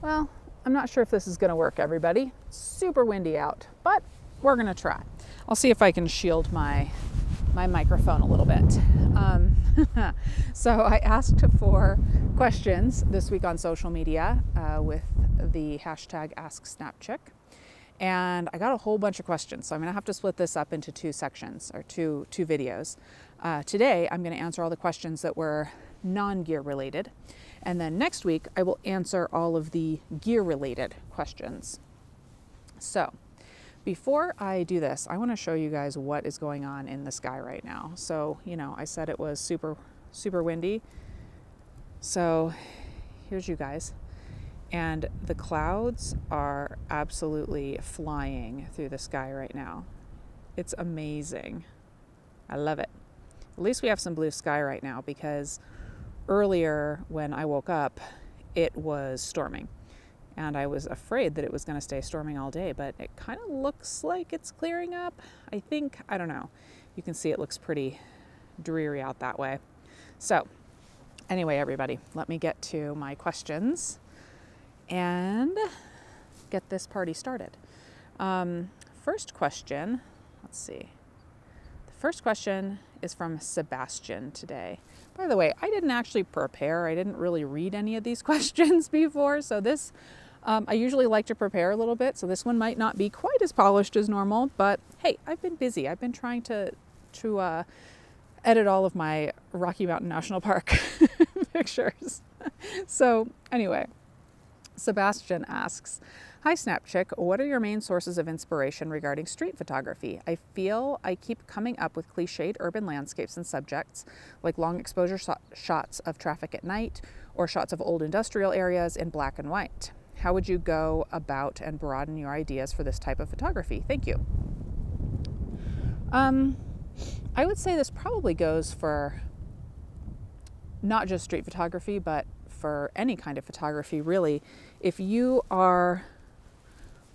Well, I'm not sure if this is going to work, everybody. It's super windy out, but we're going to try. I'll see if I can shield my microphone a little bit. So I asked for questions this week on social media with the hashtag asksnapchick. And I got a whole bunch of questions. So I'm going to have to split this up into two sections or two videos. Today, I'm going to answer all the questions that were non-gear related. And then next week, I will answer all of the gear related questions. So before I do this, I want to show you guys what is going on in the sky right now. So, you know, I said it was super windy. So here's you guys. And the clouds are absolutely flying through the sky right now. It's amazing. I love it. At least we have some blue sky right now, because earlier when I woke up, it was storming. And I was afraid that it was going to stay storming all day, but it kind of looks like it's clearing up. I don't know. You can see it looks pretty dreary out that way. So anyway, everybody, let me get to my questions and get this party started. First question, let's see. The first question is from Sebastian today. By the way, I didn't actually prepare. I didn't really read any of these questions before. So this, I usually like to prepare a little bit. So this one might not be quite as polished as normal, but hey, I've been busy. I've been trying to edit all of my Rocky Mountain National Park pictures. So anyway, Sebastian asks, "Hi Snapchick, what are your main sources of inspiration regarding street photography? I feel I keep coming up with cliched urban landscapes and subjects, like long exposure shots of traffic at night or shots of old industrial areas in black and white. How would you go about and broaden your ideas for this type of photography? Thank you." I would say this probably goes for not just street photography, but for any kind of photography, really. If you are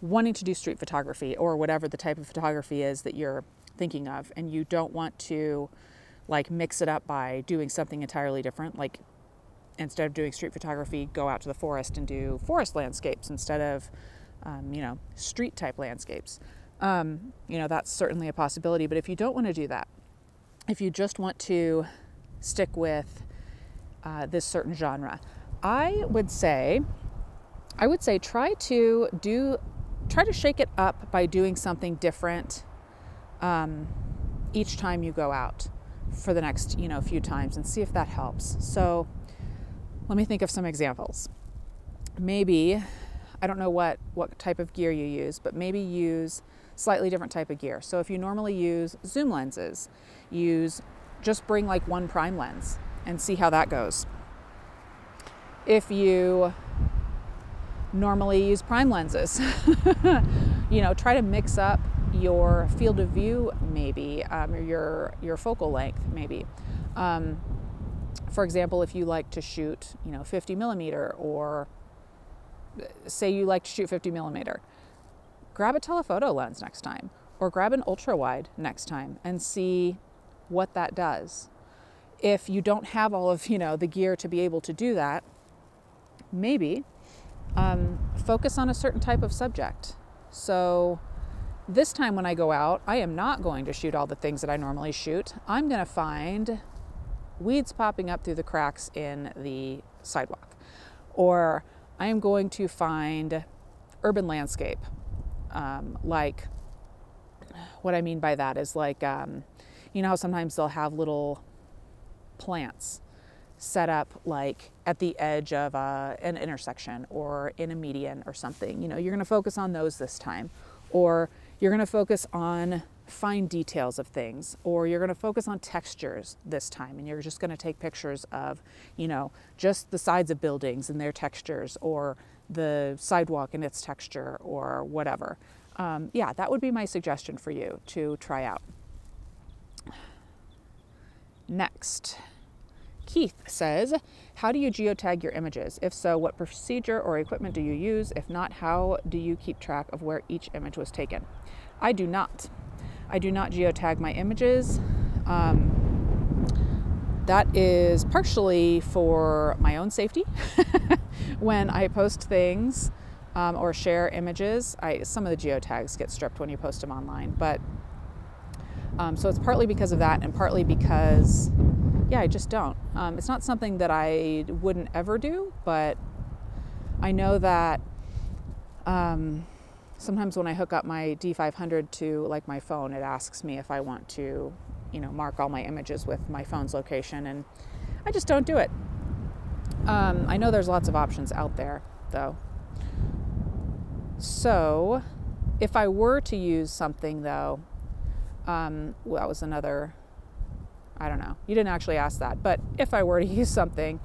wanting to do street photography or whatever the type of photography is that you're thinking of, and you don't want to like mix it up by doing something entirely different, like instead of doing street photography, go out to the forest and do forest landscapes instead of, street type landscapes. That's certainly a possibility. But if you don't want to do that, if you just want to stick with this certain genre, I would say try to shake it up by doing something different each time you go out for the next few times, and see if that helps. So let me think of some examples. Maybe, I don't know what type of gear you use, but maybe use slightly different type of gear. So if you normally use zoom lenses, just bring like one prime lens and see how that goes. If you normally use prime lenses, try to mix up your field of view, maybe, or your focal length, maybe. For example, if you like to shoot, 50 millimeter, or say you like to shoot 50 millimeter, grab a telephoto lens next time, or grab an ultra wide next time and see what that does. If you don't have all of, the gear to be able to do that, maybe focus on a certain type of subject. So this time when I go out, I am not going to shoot all the things that I normally shoot. I'm going to find weeds popping up through the cracks in the sidewalk, or I am going to find urban landscape. Like, what I mean by that is like, how sometimes they'll have little plants set up like at the edge of an intersection or in a median or something. You're going to focus on those this time, or you're going to focus on fine details of things, or you're going to focus on textures this time, and you're just going to take pictures of, just the sides of buildings and their textures, or the sidewalk and its texture, or whatever. That would be my suggestion for you to try out. Next, Keith says, "How do you geotag your images? If so, what procedure or equipment do you use? If not, how do you keep track of where each image was taken?" I do not geotag my images. That is partially for my own safety. When I post things or share images, some of the geotags get stripped when you post them online, but so it's partly because of that and partly because, yeah, I just don't. It's not something that I wouldn't ever do, but I know that sometimes when I hook up my D500 to like my phone, it asks me if I want to, mark all my images with my phone's location, and I just don't do it. I know there's lots of options out there, though. So if I were to use something, though, well, that was another, I don't know. You didn't actually ask that, but if I were to use something,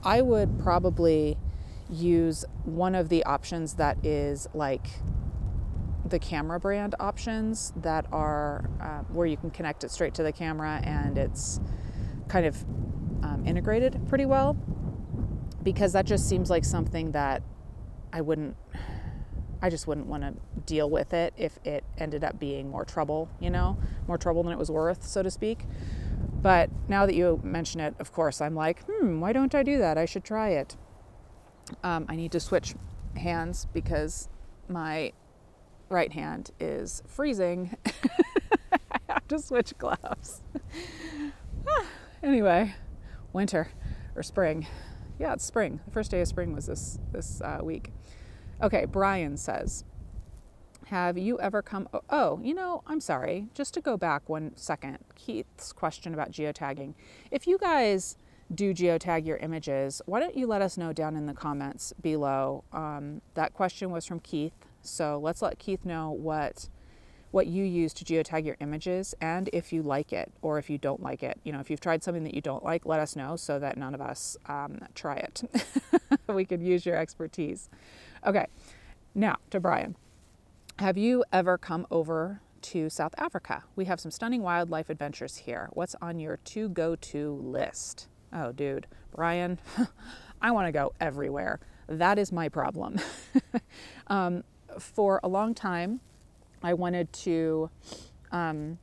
I would probably use one of the options that is like the camera brand options that are where you can connect it straight to the camera and it's kind of integrated pretty well, because that just seems like something that I just wouldn't want to deal with it if it ended up being more trouble, more trouble than it was worth, so to speak. But now that you mention it, of course, I'm like, why don't I do that? I should try it. I need to switch hands because my right hand is freezing. I have to switch gloves. Anyway, winter or spring. Yeah, it's spring. The first day of spring was this week. Okay, Brian says, have you ever come... I'm sorry. Just to go back 1 second, Keith's question about geotagging. If you guys do geotag your images, why don't you let us know down in the comments below? That question was from Keith, so let's let Keith know what you use to geotag your images and if you like it or if you don't like it. If you've tried something that you don't like, let us know so that none of us try it. We could use your expertise. Okay, now to Brian. Have you ever come over to South Africa? We have some stunning wildlife adventures here. What's on your to-go-to list? Oh, dude, Brian, I want to go everywhere. That is my problem. For a long time, I wanted to go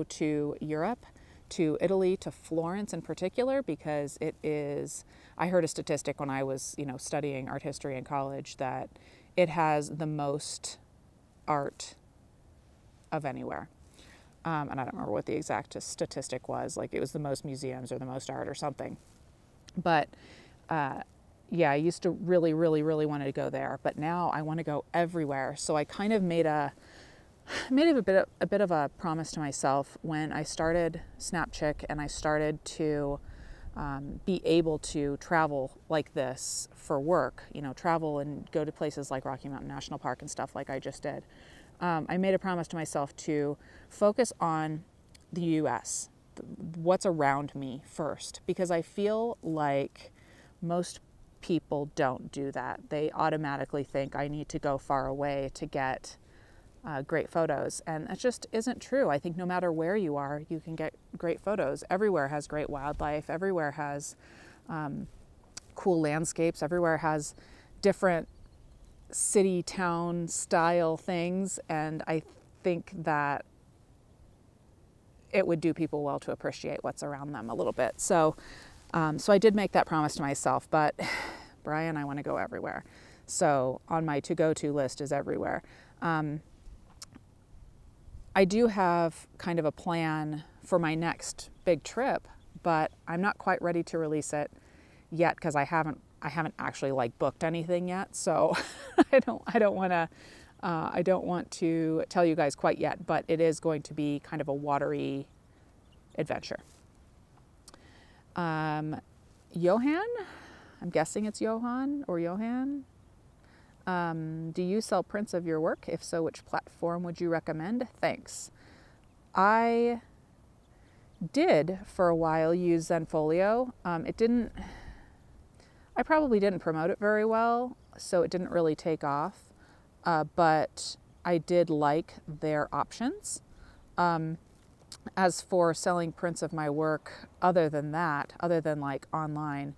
to Europe, to Italy, to Florence in particular, because I heard a statistic when I was, studying art history in college that it has the most art of anywhere. And I don't remember what the exact statistic was, like it was the most museums or the most art or something. But yeah, I used to really, really, really wanted to go there, but now I want to go everywhere. So I kind of made a bit of a promise to myself when I started Snapchick and I started to be able to travel like this for work, travel and go to places like Rocky Mountain National Park and stuff like I just did. I made a promise to myself to focus on the US, what's around me first, because I feel like most people don't do that. They automatically think I need to go far away to get great photos, and that just isn't true. I think no matter where you are, you can get great photos. Everywhere has great wildlife, everywhere has cool landscapes, everywhere has different city, town style things, and I think that it would do people well to appreciate what's around them a little bit. So I did make that promise to myself, but Brian, I want to go everywhere. So on my to-go-to list is everywhere. I do have kind of a plan for my next big trip, but I'm not quite ready to release it yet because I haven't actually like booked anything yet. So I don't want to tell you guys quite yet, but it is going to be kind of a watery adventure. Johan, I'm guessing it's Johan or Johan. Do you sell prints of your work? If so, which platform would you recommend? Thanks. I did for a while use Zenfolio. I probably didn't promote it very well, so it didn't really take off, but I did like their options. As for selling prints of my work, other than like online,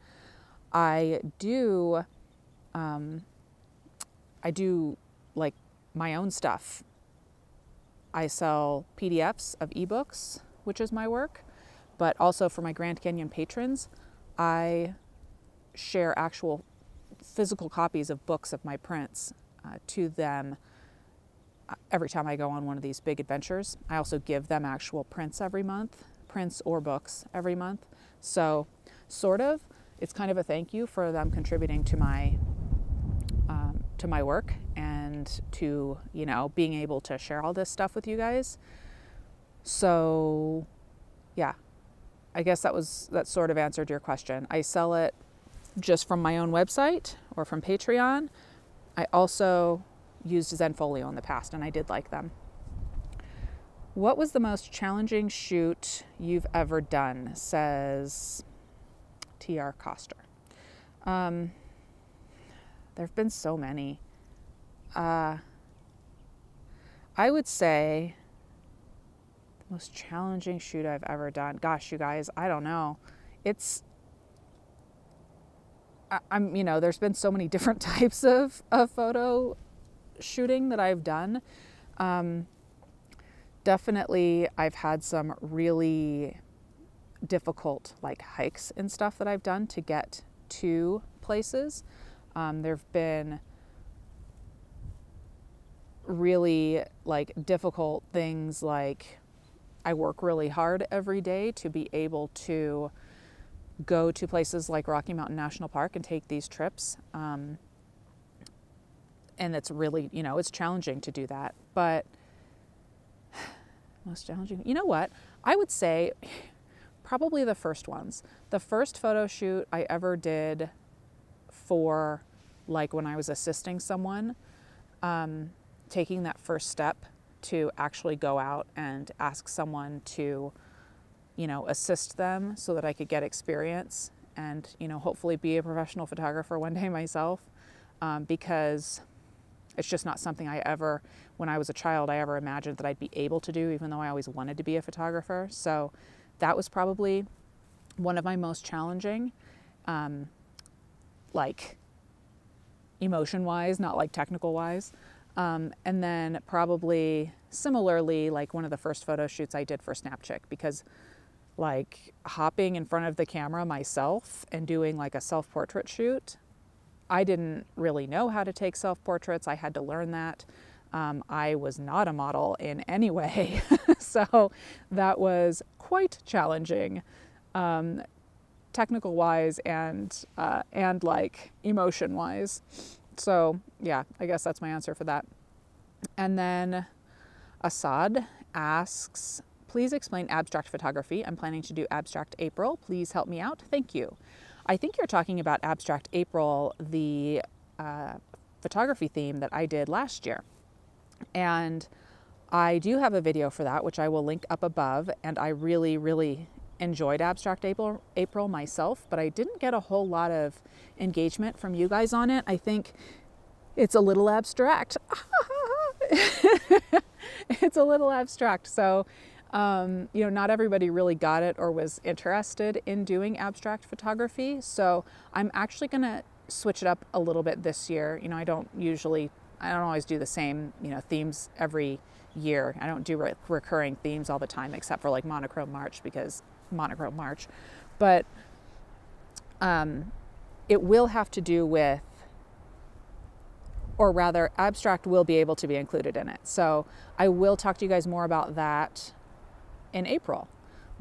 I do like my own stuff. I sell PDFs of ebooks, which is my work, But also for my Grand Canyon patrons, I share actual physical copies of books of my prints to them every time I go on one of these big adventures. I also give them actual prints every month, prints or books every month. So sort of, it's kind of a thank you for them contributing to my work and to, you know, being able to share all this stuff with you guys. So yeah, I guess that sort of answered your question. I sell it just from my own website or from Patreon. I also used Zenfolio in the past, and I did like them. What was the most challenging shoot you've ever done? Says TR Coster. There have been so many. I would say the most challenging shoot I've ever done. Gosh, you guys, I don't know. You know, there's been so many different types of photo shooting that I've done. Definitely, I've had some really difficult like hikes and stuff that I've done to get to places. There've been really like difficult things, like I work really hard every day to be able to go to places like Rocky Mountain National Park and take these trips. And it's really, you know, it's challenging to do that. But most challenging, you know what? I would say probably the first ones. The first photo shoot I ever did for like when I was assisting someone, taking that first step to actually go out and ask someone to, you know, assist them so that I could get experience and, you know, hopefully be a professional photographer one day myself, because it's just not something I ever, when I was a child, I ever imagined that I'd be able to do, even though I always wanted to be a photographer. So that was probably one of my most challenging, like emotion-wise, not like technical-wise. And then probably similarly, like one of the first photo shoots I did for Snapchick, because like hopping in front of the camera myself and doing like a self-portrait shoot, I didn't really know how to take self-portraits. I had to learn that. I was not a model in any way. So that was quite challenging, technical-wise and like emotion-wise. So yeah, I guess that's my answer for that. And then Assad asks, please explain abstract photography. I'm planning to do Abstract April. Please help me out. Thank you. I think you're talking about Abstract April, the photography theme that I did last year. And I do have a video for that, which I will link up above. And I really, really enjoyed Abstract April myself, but I didn't get a whole lot of engagement from you guys on it. I think it's a little abstract. It's a little abstract. So, you know, not everybody really got it or was interested in doing abstract photography. So I'm actually going to switch it up a little bit this year. You know, I don't always do the same, you know, themes every year. I don't do recurring themes all the time, except for like monochrome March, because monochrome March. But it will have to do with, or rather abstract will be able to be included in it. So I will talk to you guys more about that in April.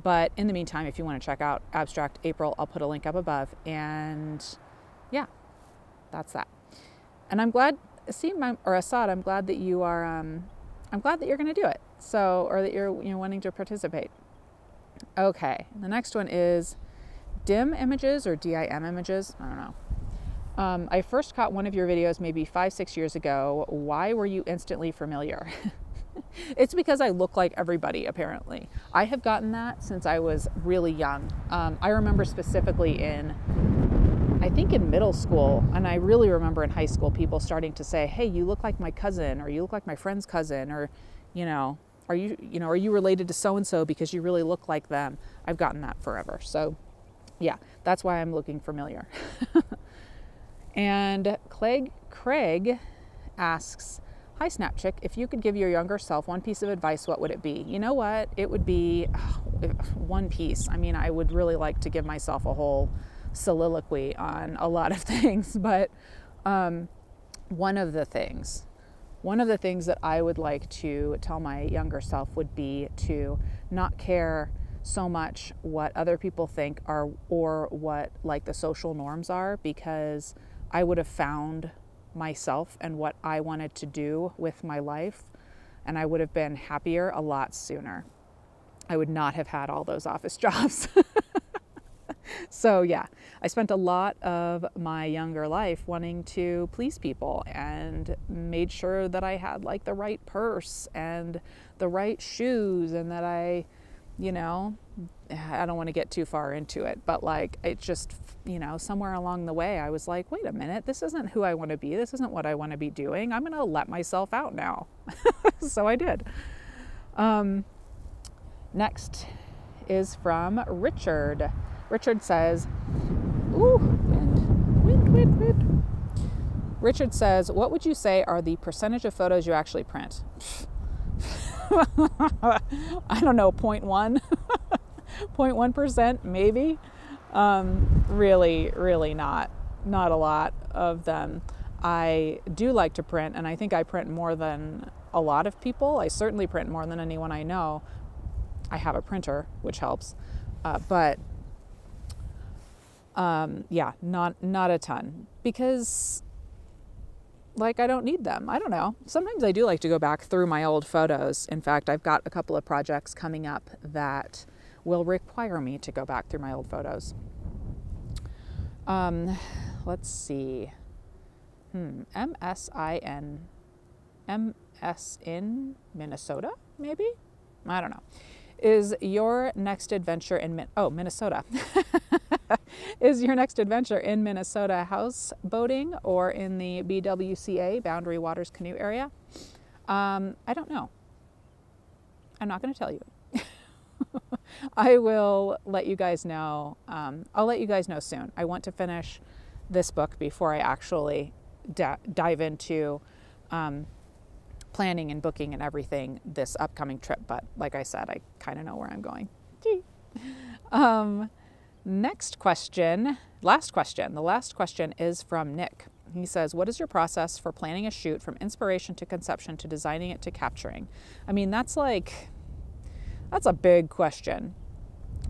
But in the meantime, if you want to check out Abstract April, I'll put a link up above. And yeah, that's that. And I'm glad, Assad, I'm glad that you are, I'm glad that you're going to do it. So, or that you're, you know, wanting to participate. Okay, the next one is DIM images or DIM images. I don't know. I first caught one of your videos maybe 5-6 years ago. Why were you instantly familiar? It's because I look like everybody, apparently. I have gotten that since I was really young. I remember specifically I think in middle school, and I really remember in high school, people starting to say, hey, you look like my cousin, or you look like my friend's cousin, or, are you related to so-and-so because you really look like them? I've gotten that forever. So yeah, that's why I'm looking familiar. And Craig asks, Hi Snapchick, if you could give your younger self one piece of advice, what would it be? You know what? It would be one piece. I mean, I would really like to give myself a whole soliloquy on a lot of things, but one of the things that I would like to tell my younger self would be to not care so much what other people think or what like the social norms are, because I would have found myself and what I wanted to do with my life, and I would have been happier a lot sooner. I would not have had all those office jobs. So yeah, I spent a lot of my younger life wanting to please people and made sure that I had like the right purse and the right shoes, and that I don't want to get too far into it, but like it just, somewhere along the way I was like, wait a minute, this isn't who I want to be. This isn't what I want to be doing. I'm going to let myself out now. So I did. Next is from Richard. Richard says, wind. Richard says, what would you say are the percentage of photos you actually print? I don't know, 0.1, 0.1% maybe. Really not a lot of them. I do like to print, and I think I print more than a lot of people. I certainly print more than anyone I know. I have a printer, which helps, but yeah, not a ton, because like I don't need them. I don't know. Sometimes I do like to go back through my old photos. In fact, I've got a couple of projects coming up that will require me to go back through my old photos. Let's see. MS in Minnesota, maybe? I don't know. Is your next adventure in Minnesota? Is your next adventure in Minnesota houseboating or in the BWCA, Boundary Waters Canoe Area? I don't know. I'm not going to tell you. I will let you guys know. I'll let you guys know soon. I want to finish this book before I actually dive into planning and booking and everything this upcoming trip. But like I said, I kind of know where I'm going. Next question, last question. The last question is from Nick. He says, what is your process for planning a shoot from inspiration to conception to designing it to capturing? I mean, that's a big question.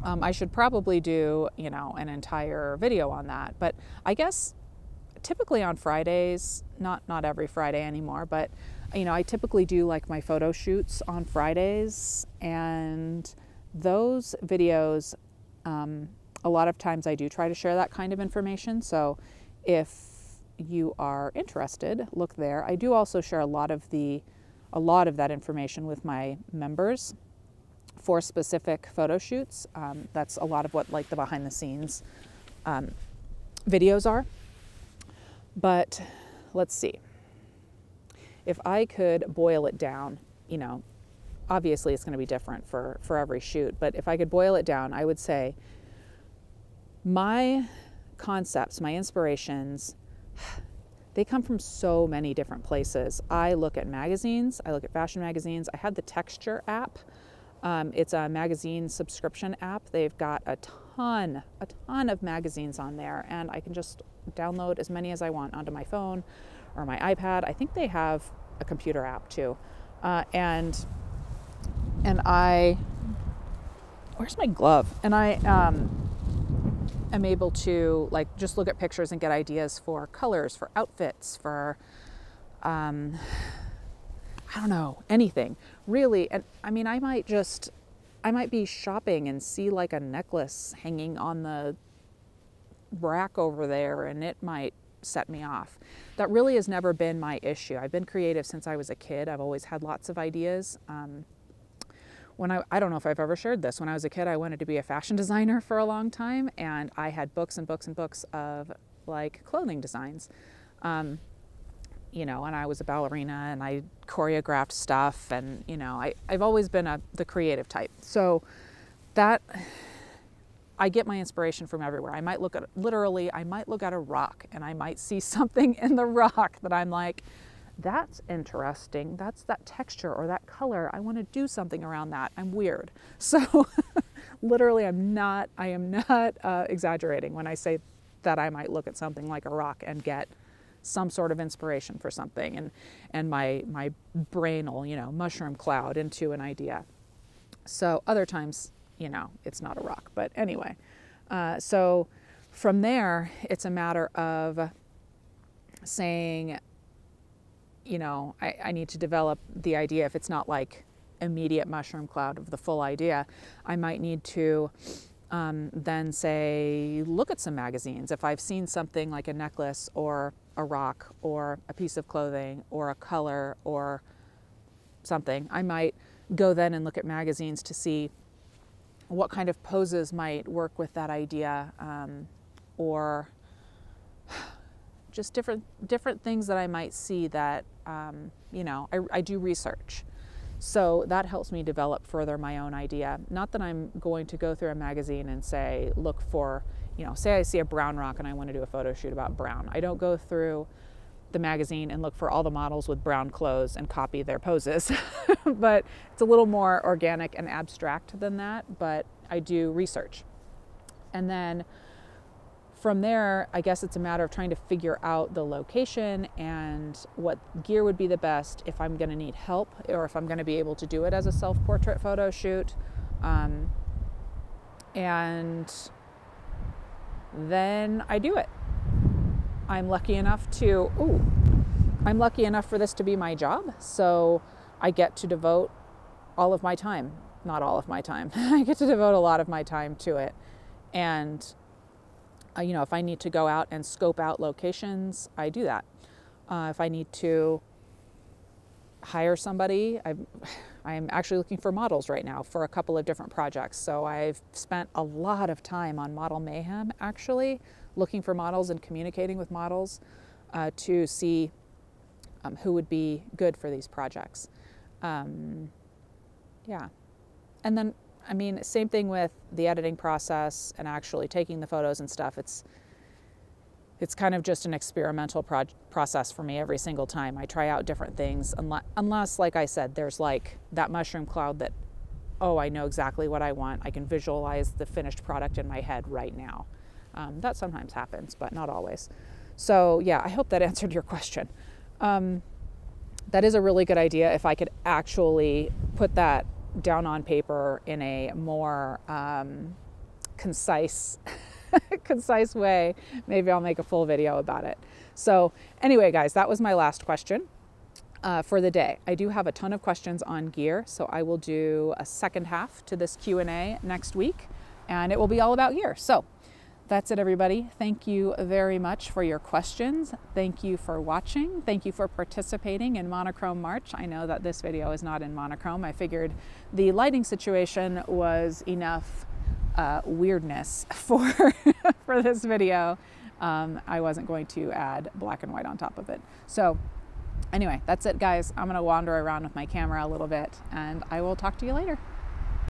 I should probably do, an entire video on that. But I guess typically on Fridays, not every Friday anymore, but I typically do like my photo shoots on Fridays, and those videos, a lot of times I do try to share that kind of information. So if you are interested, look there. I do also share a lot of that information with my members for specific photo shoots. That's a lot of what like the behind the scenes videos are. But let's see. If I could boil it down, obviously it's going to be different for every shoot, but if I could boil it down, I would say my concepts, my inspirations, they come from so many different places. I look at magazines, I look at fashion magazines. I had the Texture app. It's a magazine subscription app. They've got a ton of magazines on there, and I can just download as many as I want onto my phone or my iPad. I think they have a computer app too. And I, where's my glove? And I am able to like just look at pictures and get ideas for colors, for outfits, for I don't know, anything really. And I mean, I might be shopping and see like a necklace hanging on the rack over there, and it might set me off. That really has never been my issue. I've been creative since I was a kid. I've always had lots of ideas. I don't know if I've ever shared this. When I was a kid, I wanted to be a fashion designer for a long time, and I had books and books and books of like clothing designs. And I was a ballerina and I choreographed stuff, and I've always been the creative type. So that I get my inspiration from everywhere. I might look at a rock and I might see something in the rock that I'm like, that's interesting. That's that texture or that color. I want to do something around that. I'm weird. So literally, I am not exaggerating when I say that I might look at something like a rock and get some sort of inspiration for something, and my brain will, you know, mushroom cloud into an idea. So other times, you know, it's not a rock. But anyway, so from there, it's a matter of saying, you know, I need to develop the idea. If it's not like immediate mushroom cloud of the full idea, I might need to then say, look at some magazines. If I've seen something like a necklace or a rock or a piece of clothing or a color or something, I might go then and look at magazines to see what kind of poses might work with that idea, or just different things that I might see that, you know, I do research. So that helps me develop further my own idea. Not that I'm going to go through a magazine and say, look for, you know, say I see a brown rock and I want to do a photo shoot about brown. I don't go through the magazine and look for all the models with brown clothes and copy their poses. But it's a little more organic and abstract than that, but I do research. And then from there, I guess it's a matter of trying to figure out the location and what gear would be the best if I'm going to need help, or if I'm going to be able to do it as a self-portrait photo shoot. And then I do it. I'm lucky enough for this to be my job, so I get to devote all of my time, not all of my time, I get to devote a lot of my time to it. And you know, if I need to go out and scope out locations, I do that. If I need to hire somebody, I'm actually looking for models right now for a couple of different projects. So I've spent a lot of time on Model Mayhem, actually, looking for models and communicating with models to see who would be good for these projects. Yeah. And then, I mean, same thing with the editing process and actually taking the photos and stuff. It's kind of just an experimental process for me every single time. I try out different things, unless, like I said, there's like that mushroom cloud that, oh, I know exactly what I want. I can visualize the finished product in my head right now. That sometimes happens, but not always. So yeah, I hope that answered your question. That is a really good idea. If I could actually put that down on paper in a more concise way, maybe I'll make a full video about it. So anyway, guys, that was my last question for the day. I do have a ton of questions on gear, so I will do a second half to this Q&A next week, and it will be all about gear. So that's it, everybody. Thank you very much for your questions. Thank you for watching. Thank you for participating in Monochrome March. I know that this video is not in monochrome. I figured the lighting situation was enough weirdness for for this video. I wasn't going to add black and white on top of it. So anyway, that's it, guys. I'm gonna wander around with my camera a little bit, and I will talk to you later.